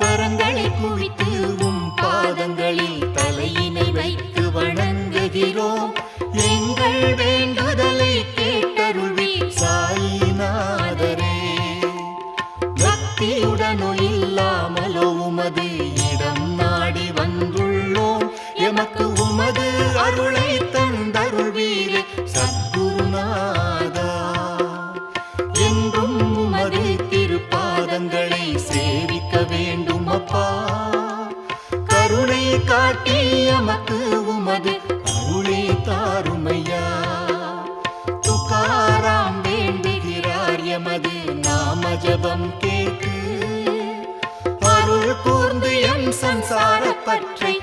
கரங்களை குவித்து பாதங்களில் தலையினை வைத்து வணங்குகிறோம். எங்கள் வேண்டுதலை கேட்டருள்வி சாயிநாதரே. பக்தியுடனோ இல்லாமலோ உமது இடம் நாடி வந்துள்ளோம். எமக்கு உமது அருளை தந்தருள்வீரே சத்குருநாதா. என்றும் உமது திருப்பாதங்களை சேவிக்க வேண்டும் அப்பா. கருணை காட்டி எமக்கு உமது அருளே தாருமையா. துகாராம் வேண்டுகிறார் எமது நாம ஜபம் கேட்டு. அருள் கூர்ந்து எம் சம்சார பற்றை